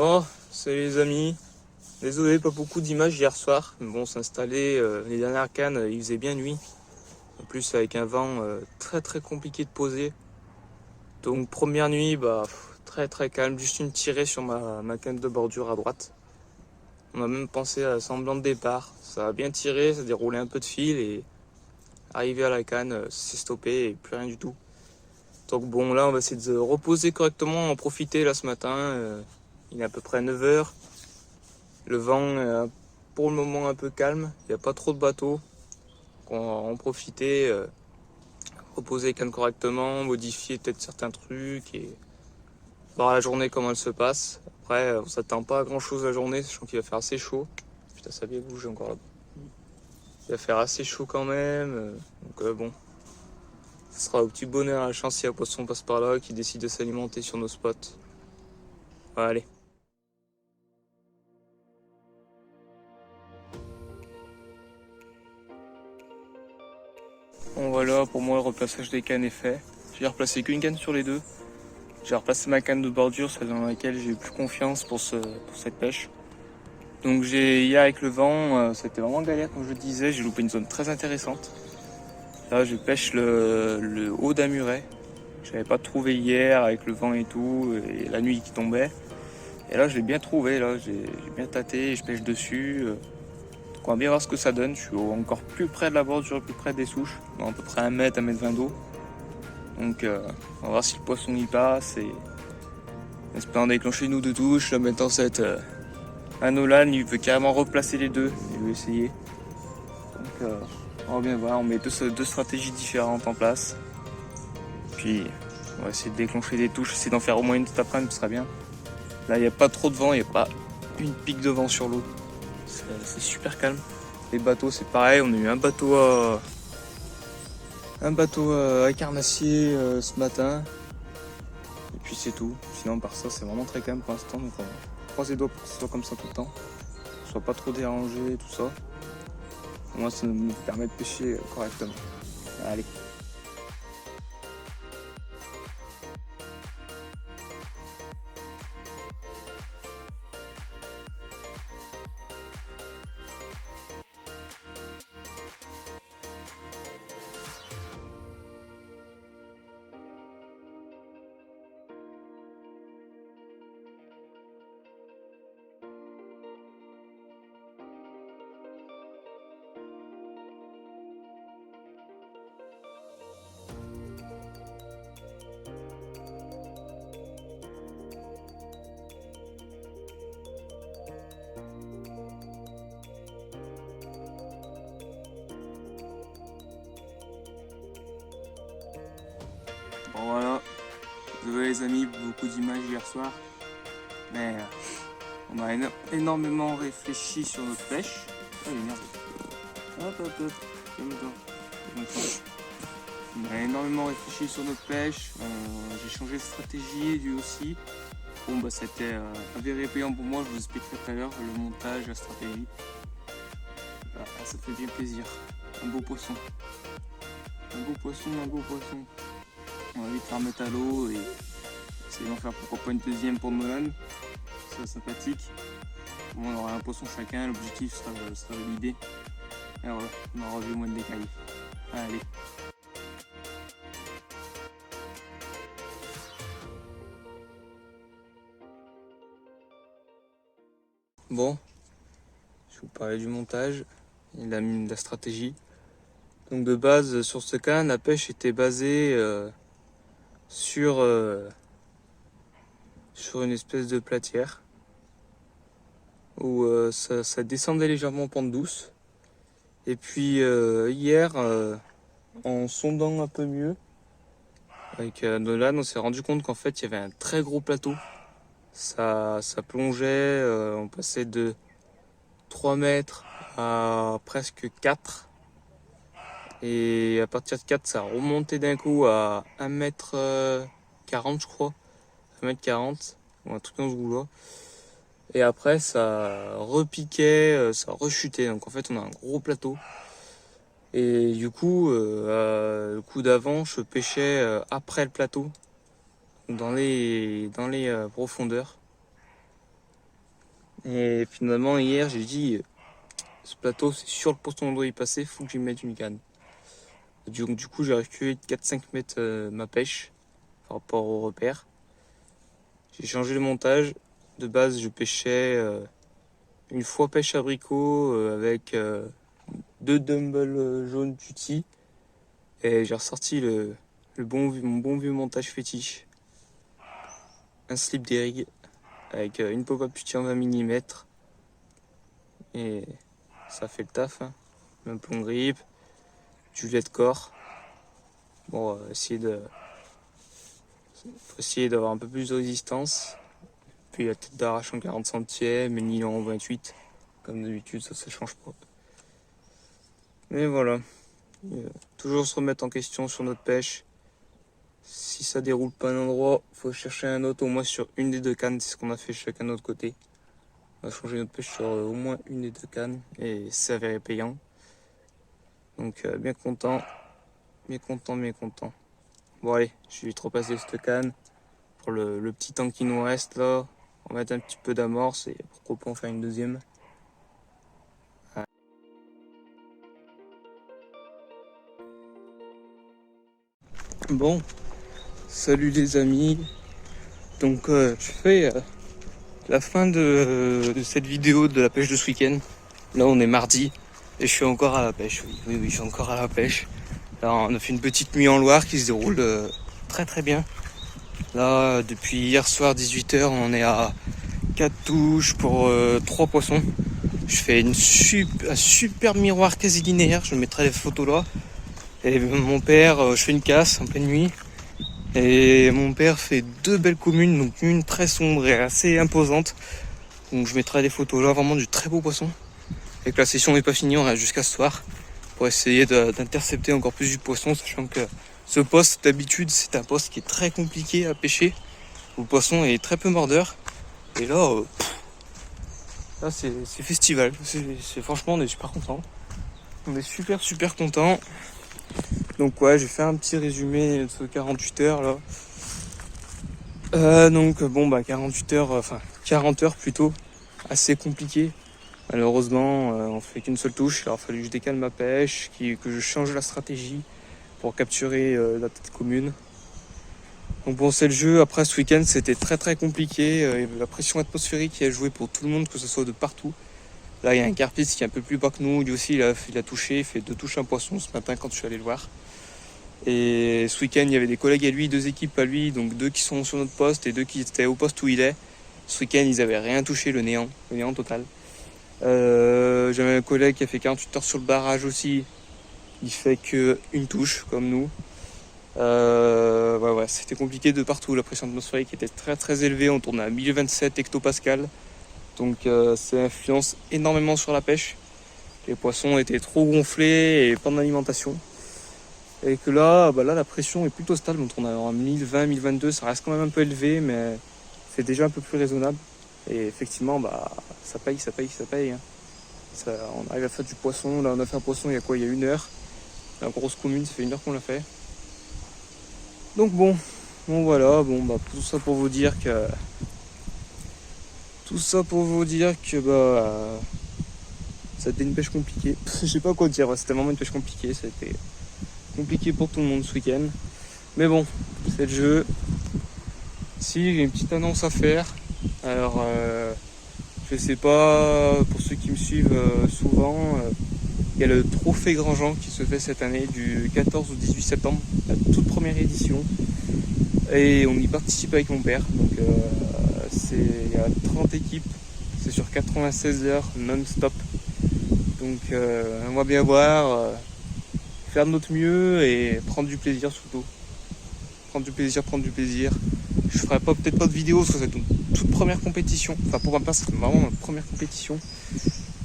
Bon, salut les amis. Désolé, pas beaucoup d'images hier soir. Mais bon, s'installer, les dernières cannes, il faisait bien nuit. En plus, avec un vent très compliqué de poser. Donc, première nuit, très calme. Juste une tirée sur ma canne de bordure à droite. On a même pensé à semblant de départ. Ça a bien tiré, ça a déroulé un peu de fil et arrivé à la canne, c'est stoppé et plus rien du tout. Donc bon, là, on va essayer de reposer correctement, en profiter là ce matin. Il est à peu près 9 heures. Le vent est pour le moment un peu calme, il n'y a pas trop de bateaux. Donc on va en profiter, reposer les cannes correctement, modifier peut-être certains trucs et voir la journée comment elle se passe. Après, on s'attend pas à grand chose la journée, sachant qu'il va faire assez chaud. Putain, ça vient bouger encore là. Il va faire assez chaud quand même. Donc bon, ce sera au petit bonheur, la chance si un poisson passe par là, qui décide de s'alimenter sur nos spots. Allez. Bon voilà, pour moi le replaçage des cannes est fait. J'ai replacé qu'une canne sur les deux. J'ai replacé ma canne de bordure, celle dans laquelle j'ai eu plus confiance pour cette pêche. Donc hier avec le vent, c'était vraiment galère comme je disais, j'ai loupé une zone très intéressante. Là je pêche le haut d'un muret. Je n'avais pas trouvé hier avec le vent et tout, et la nuit qui tombait. Et là je l'ai bien trouvé, là j'ai bien tâté, je pêche dessus. Donc on va bien voir ce que ça donne. Je suis encore plus près de la bordure, plus près des souches, dans à peu près 1 mètre, 1 mètre 20 d'eau. Donc on va voir si le poisson y passe et espérant déclencher une ou deux touches. Là maintenant ça va être un Nolan, il veut carrément replacer les deux, il veut essayer. Donc on va bien voir, on met deux stratégies différentes en place. Puis on va essayer de déclencher des touches, essayer d'en faire au moins une cet après-midi, ce sera bien. Là il n'y a pas trop de vent, il n'y a pas une pique de vent sur l'eau. C'est super calme. Les bateaux c'est pareil, on a eu un bateau à carnassier ce matin. Et puis c'est tout. Sinon par ça c'est vraiment très calme pour l'instant. Donc on croise les doigts pour que ce soit comme ça tout le temps. Que ce soit pas trop dérangé, tout ça. Moi ça me permet de pêcher correctement. Allez. Bon voilà, désolé les amis, beaucoup d'images hier soir, mais on a énormément réfléchi sur notre pêche. Oh, il est énervé. Hop, calme-toi. On a énormément réfléchi sur notre pêche, j'ai changé de stratégie, lui aussi. Bon bah c'était avéré payant pour moi, je vous expliquerai tout à l'heure, le montage, la stratégie. Ça fait bien plaisir, un beau poisson. Un beau poisson. On va vite la remettre à l'eau et essayer d'en faire pourquoi pas une deuxième pour Nolan. C'est sympathique. Bon, on aura un poisson chacun, l'objectif sera validé. Et voilà, on aura vu au moins de décailler. Allez. Bon, je vais vous parler du montage et de la stratégie. Donc de base, sur ce canne, la pêche était basée sur une espèce de platière où ça descendait légèrement en pente douce. Et puis hier, en sondant un peu mieux avec Nolan, on s'est rendu compte qu'en fait il y avait un très gros plateau. Ça plongeait, on passait de 3 mètres à presque 4. Et à partir de 4, ça remontait d'un coup à 1 m 40, je crois. 1 m 40, ou un truc dans ce goût-là. Et après, ça repiquait, ça rechutait. Donc en fait, on a un gros plateau. Et du coup, le coup d'avant, je pêchais après le plateau, dans les profondeurs. Et finalement hier j'ai dit ce plateau c'est sûr le poisson on doit y passer, faut que j'y mette une canne. Du coup j'ai reculé de 4-5 mètres ma pêche par rapport au repère. J'ai changé le montage. De base je pêchais une fois pêche abricot avec 2 dumbbells jaunes tutti. Et j'ai ressorti mon bon vieux montage fétiche. Un slip d'Erig avec une pop-up tutti en 20 mm. Et ça fait le taf. Hein. Un plomb grip, du lait de corps. Bon, faut essayer d'avoir un peu plus de résistance. Puis la tête d'arrache en 40 centièmes et le nylon en 28. Comme d'habitude, ça change pas. Mais voilà. Toujours se remettre en question sur notre pêche. Si ça déroule pas un endroit, faut chercher un autre, au moins sur une des deux cannes. C'est ce qu'on a fait chacun de notre côté. On a changé notre pêche sur au moins une des deux cannes et c'est avéré payant. Donc bien content. Bon allez, je vais trop passer cette canne pour le petit temps qui nous reste là. On va mettre un petit peu d'amorce et pourquoi pas en faire une deuxième. Bon, salut les amis. Donc je fais la fin de cette vidéo de la pêche de ce week-end. Là on est mardi et je suis encore à la pêche. Oui, je suis encore à la pêche. Là on a fait une petite nuit en Loire qui se déroule très très bien. Là depuis hier soir 18h on est à 4 touches pour 3 poissons. Je fais un super miroir quasi linéaire, je mettrai les photos là. Et mon père, je fais une casse en pleine nuit. Et mon père fait 2 belles communes, donc une très sombre et assez imposante. Donc je mettrai des photos là, vraiment du très beau poisson. Et que la session n'est pas finie, on reste jusqu'à ce soir pour essayer d'intercepter encore plus du poisson, sachant que ce poste d'habitude c'est un poste qui est très compliqué à pêcher, où le poisson est très peu mordeur. Et là, là c'est festival, franchement on est super content. On est super content. Donc ouais, j'ai fait un petit résumé de ce 48 heures là. Donc bon bah 48 heures, enfin 40 heures plutôt, assez compliqué. Malheureusement on fait qu'une seule touche, il a fallu que je décale ma pêche, que je change la stratégie pour capturer la tête commune. Donc bon c'est le jeu, après ce week-end c'était très compliqué, la pression atmosphérique qui a joué pour tout le monde, que ce soit de partout. Là il y a un carpiste qui est un peu plus bas que nous, lui aussi il a touché, il fait 2 touches un poisson ce matin quand je suis allé le voir. Et ce week-end, il y avait des collègues à lui, 2 équipes à lui, donc 2 qui sont sur notre poste et 2 qui étaient au poste où il est. Ce week-end, ils avaient rien touché, le néant total. J'avais un collègue qui a fait 48 heures sur le barrage aussi. Il fait que une touche, comme nous. Ouais, c'était compliqué de partout. La pression atmosphérique était très élevée. On tournait à 1027 hectopascal. Donc ça influence énormément sur la pêche. Les poissons étaient trop gonflés et pas d'alimentation. Et que là, la pression est plutôt stable. On tourne à 1020, 1022. Ça reste quand même un peu élevé, mais c'est déjà un peu plus raisonnable. Et effectivement, ça paye. Hein. On arrive à faire du poisson. Là, on a fait un poisson il y a quoi? Il y a 1 heure. La grosse commune, ça fait 1 heure qu'on l'a fait. Donc bon voilà. Tout ça pour vous dire que c'était une pêche compliquée. Je sais pas quoi dire. C'était vraiment une pêche compliquée. C'était compliqué pour tout le monde ce week-end. Mais bon, c'est le jeu. Si, j'ai une petite annonce à faire. Alors, je sais pas, pour ceux qui me suivent souvent, il y a le trophée Grandjean qui se fait cette année du 14 au 18 septembre, la toute première édition. Et on y participe avec mon père. Donc, il y a 30 équipes. C'est sur 96 heures non-stop. Donc, on va bien voir. Faire de notre mieux et prendre du plaisir surtout. Prendre du plaisir. Je ferai peut-être pas de vidéo parce que c'est une toute première compétition. Enfin pour ma part c'est vraiment ma première compétition.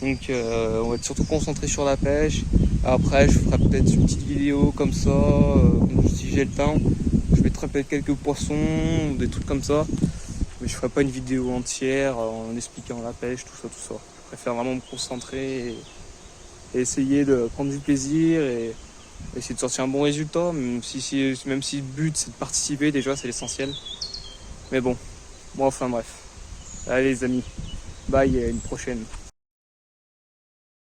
Donc on va être surtout concentré sur la pêche. Après je ferai peut-être une petite vidéo comme ça, si j'ai le temps. Je mettrai peut-être quelques poissons, des trucs comme ça. Mais je ferai pas une vidéo entière en expliquant la pêche, tout ça. Je préfère vraiment me concentrer et essayer de prendre du plaisir et essayer de sortir un bon résultat, même si le but c'est de participer, déjà c'est l'essentiel. Mais bon, enfin bref. Allez les amis, Bye et à une prochaine.